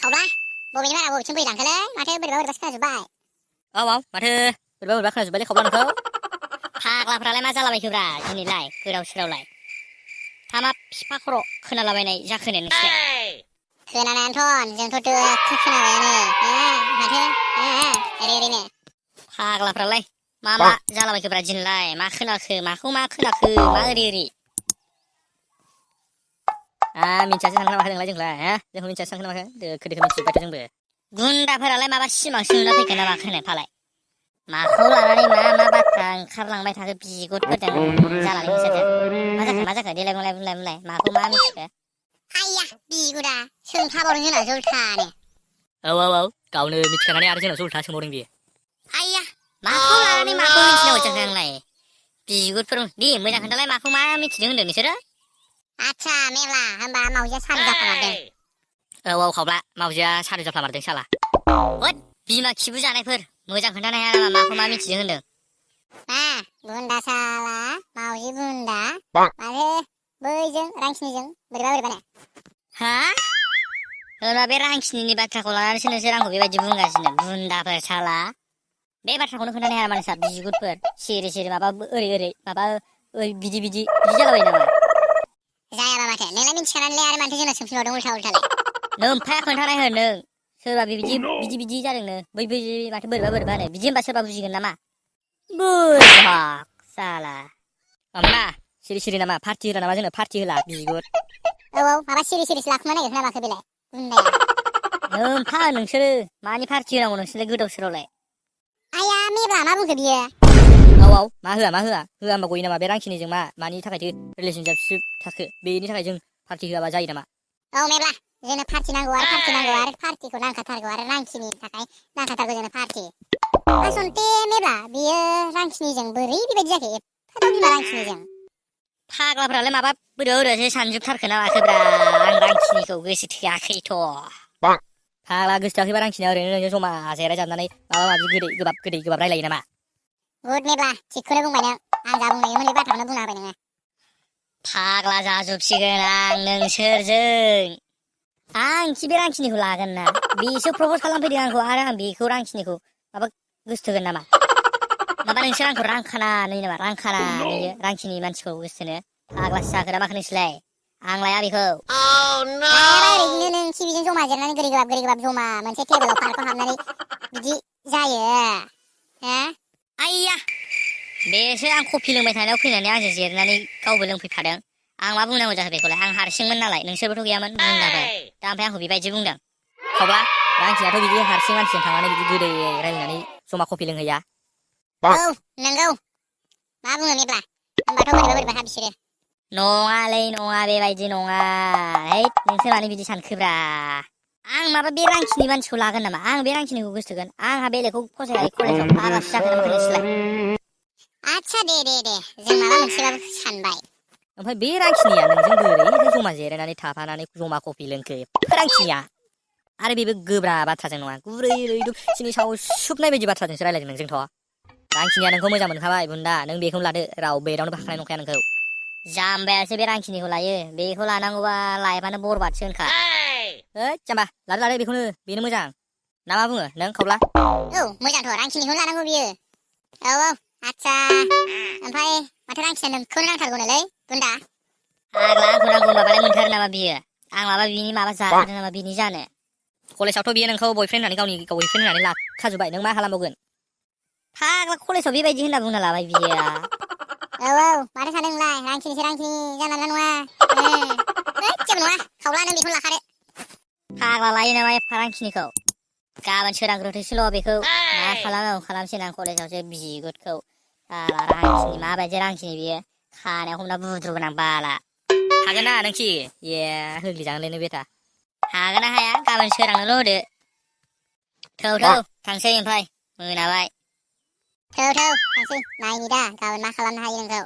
खावब्ला बबेनि बारा बबेथिं फैलांखोलै माथो बोरैबा बोरैबासो खोनाजोब्बाय औ माथो बोरैबा बोरैबा खोनाजोब्बायलै खावब्ला नोंखौ फाग्लाफ्रालाय मा जालाबायखोब्रा दिनैलाय गोदाव सोरावलाय थामा फिफा खर' खोनालाबायनाय जाखोनो नोंसोरलाय खोनानायानोथ' जोंथ' दोखो खोनाबायानो माथो ओरै ओरैनो फाग्लाफ्रालाय मा जालाबायखोब्रा दिनैलाय मा खोनाखो माखौ मा खोनाखो मा ओरै मिन्थियासो सानखोना माखो नोंलाय जोंखौलाय जोंखौ मिन्थियासो सानखोना माखो दोखो दोखो मिन्थिजोब्बायथ' जोंबो गुन्दाफोरालाय माबा सिमांसो नुना फैखो ना माखोनो फालाय माखौ लानानै मा बाथ्रा ओंखारलांबाय थाखो बिगुरफोरजों जानानै बिसोरजों मा जाखो देलाय बुंलाय माखौ मा मिथिखो आइया बिगुरा सोंखाबावदों जोंना जलथानो औ गावनो मिथिखानानै आरो जोंनावसो उल्था सोंबावदों बियो आइया माखौ लानानै माखौ मिथिनांगौ जाखो आंलाय बिगुरफोर दे मोजां खोन्थालाय माखौ मा मिथिदों होनदों नोंसोरो आदसा मेला होनबा मावजिया सारि जाफ्लामारदों औ खावब्ला मावजिया सारि जाफ्लामारदों साला होद बिमा खिबु जानायफोर मोजां खोन्थानो हाया नामा माखौ मा मिथिदों होनदों बुन्दा साला मावजि बुन्दा माथो बैजों रांखिनिजों बोरैबानो होनबा बे रांखिनिनि बाथ्राखौ लानानैसो नोंसोर आंखौ बेबायदि बुंगासिनो बुन्दाफोर साला बे बाथ्राखौनो खोन्थानो हाया नामा नोंसा बिगुरफोर सिरि माबा ओरै माबा बिदि जालाबायो नामा जायाबा माथो नोंलाय मिथिखानानैलाय आरो माथो जोंनाव सोंफिनबावदों उल्थालाय नोमफाया खोन्थानाय होन नों सोरबा बिदि जादोंनो बै माथो बोरैबा होनो बिदि होनबा सोरबा बुजिगोन नामा बुझाक साला ओमफ्रा सिरि नामा पार्टि होला नामा जोंनो पार्टि होला बिगुर औ माबा सिरिसो लाखुमा नागिरखो ना माखो बेलाय बुन्दाया नोमफा नोंसोरो मानि पार्टि होनांगौ नोंसोरलाय गोदाव सोरावलाय आइया मेब्ला मा बुंखो बियो औ मा होआ होमबा गयो नामा बे रांखिनिजों मानि थाखायथो रिलेसनसिप थाखो बेनि थाखाय जों पार्टि होआबा जायो नामा औ मेब्ला जोंनो पार्टि नांगौ आरो पार्टिखौ नांखाथारगौ आरो रांखिनि थाखाय नांखाथारगौ जोंनो पार्टि आसलथे मेब्ला बियो रांखिनिजों बोरै बेबायदि जाखो एफादाव बिमा रांखिनिजों फाग्लाफ्रालाय माबा बोरैबासो सानजोबथारखो ना माखोब्रा आं रांखिनिखौ गोसो थोआखैथ' फाग्ला गोसोथोआखैबा रांखिनिया ओरैनो नोंजों जमा जिरायजाबनानै माबा माबि गोदै गोबाब रायलायो नामा गुड मेब्ला थिगखौनो बुंबाय नों आं जा बुंनायमोन बे बाथ्राखौनो बुंना होबाय नोङो फाग्ला जाजोबसिगोन आं नोंसोरजों आं बे रांखिनिखौ लागोन ना बेसो प्रपस खालामफैदों आंखौ आरो आं बेखौ रांखिनिखौ माबा गोसोथोगोन नामा माबा नोंसोर आंखौ रांखानानै नामा रांखानानै रांखिनि मानसिखौ गोसोथोनो फाग्लासो जाखोना माखो नोंसोरलाय आं लाया बेखौ लायाबा ओरैनो नों बिजों जमा जिरनानै गोदै गोबाब जमा मोनसे टेबोलाव पार्कआव हाबनानै बिदि जायो आइया बेसो आं कफि लोंबाय थानायाव फैनानै आंजों जिरनानै गावबो लोंफैफादों आं मा बुंनांगौ जाखो बेखौलाय आं हारसिंमोन नालाय नोंसोरबोथ' गैयामोन बुन्दाफोर दा ओमफ्राय आंखौ बेबायदि बुंदों खावब्ला रांखिनियाथ' बिदि हारसिं मानसिजों थांनानै बिदि गोदै रायलायनानै जमा कफि लोंहैया औ नंगौ मा बुङो मेब्ला होनबाथ' बोरैबा बिसोरो नङा बेबायदि नङा हैद नोंसोर मानो बिदि सानखोब्रा आं माबा बे रांखिनि मानसिखौ लागोन नामा आं बे रांखिनिखौ गोसोथोगोन आंहा बेलेगखौ फसायाखै कलेजाव फाग्लासो जाखो ना माखो नोंसोरलाय आदसा दे जों माबा मोनसेबाबो सानबाय ओमफ्राय बे रांखिनिया नोंजों बोरैहाय जमा जिरायनानै थाफानानै जमा कफि लोंखो एफा रांखिनिया आरो बेबो गोब्राब बाथ्राजों नङा गुरै रैदुब सिनि सावसुबनाय बायदि बाथ्राजोंसो रायलायदों नोंजोंथ' रांखिनिया नोंखौ मोजां मोनखाबाय बुन्दा नों बेखौनो लादो रावबो एदावनो बाखानाय नंखाया नोंखौ जाम्बायासो बे रांखिनिखौ लायो बेखौ लानांगौबा लाइफआनो बरबादसो होनखा हैद जाम्बा लादो बेखौनो बेनो मोजां ना मा बुङो नों खावब्ला औ मोजांथ' रांखिनिखौनो लानांगौ बियो औ आदसा ओमफ्राय माथो रांखिनिया नोंखौनो नांथारगौनोलै बुन्दा फाग्ला आंखौ नांगौ होनबालाय मोनथारो नामा बियो आं माबा बिनि माबा जाथारदों नामा बिनि जानो कलेजावथ' बियो नोंखौ बयफ्रेन्ड होननानै गावनि बयफ्रेन्ड होननानै लाखाजोब्बाय नों मा खालामबावगोन फाग्ला कलेजाव बेबायदि होनना बुंना लाबाय बियो औ माथो सानदों नोंलाय रांखिनिसो रांखिनि जानला नङा जेबो नङा खावब्ला नों बेखौनो लाखादो फाग्ला लायो नामा एफा रांखिनिखौ गाबोन सोरांग्रोथोंसैल' बेखौ मा खालामनांगौ खालामसै आं कलेजावसो बिगुरखौ रांखिनि माबायदि रांखिनि बियो खानायाव हमना बुद्रुगोन आं बाला हागोन ना नोंखि ए होग्लि जागोनलै बेथा हागोन ना हाया गाबोन सोरांनोल' होदो थौ थांसै ओमफ्राय मोनाबाय थौ थांसै नायनि दा गाबोन मा खालामनो हायो नोंखौ